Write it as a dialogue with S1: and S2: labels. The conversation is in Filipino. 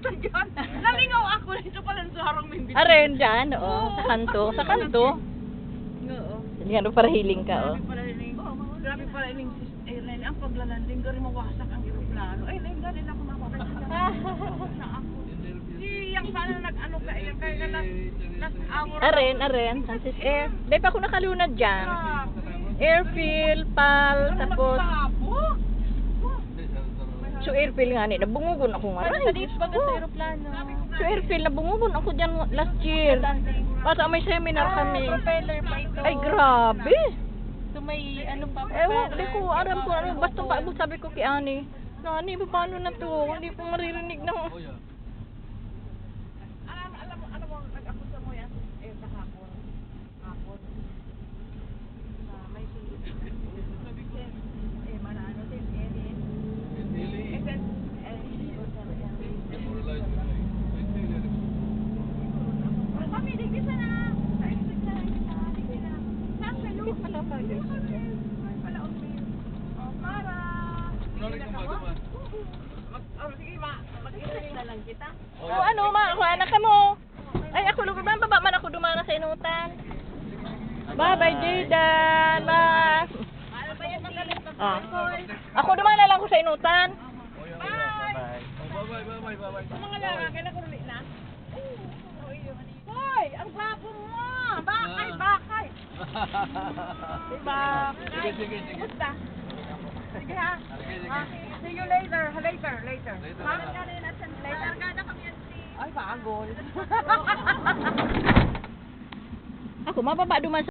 S1: Tagal. Nalingaw ako dito pala sa harang Minbit.
S2: Aren dyan, oo. Sa kanto. Sa kanto.
S1: Oo.
S2: Yan, para healing ka, oh.
S1: Grabe pala ining airline. Ang paglalanding, gari mawasak ang aeroplano. Ay, nang ganin ako mapapagod na ako. Yang sana nag-ano ka, yung kaya last hour.
S2: Aren. Francis Air. Dahil pa ako nakalunad dyan. Airfield, PAL, tapos... So airfield nga ni, nabungugon ako nga.
S1: Sa dito ba sa aeroplano?
S2: So airfield, nabungugon ako dyan last year. Basta may seminar kami.
S1: Propeller pa ito.
S2: Ay, grabe.
S1: So may ano pa
S2: Ewan, di ko alam ko ano. Basta paabot sabi ko kay Ani. Nani, paano na to? Hindi ko maririnig ng...
S1: Alam mo, nag-akusa mo yan kahapon. May manano din, Erin. Kami, digit na na.
S2: O ano, anak ka mo. Ay, ako lugar baba man ako dumana sa inutan. Bye-bye, Jordan. Ako dumana lang ko sa inutan.
S3: Bye.
S1: Bye. Mga lalaki na kuruli na. Hoy, ang gwapo mo. Bakay. Diba?
S3: Sige.
S1: Kumusta? Sige ha. See you later. Later. Later ka na kami yan si... Ay, bagol.
S2: Ako mababa duman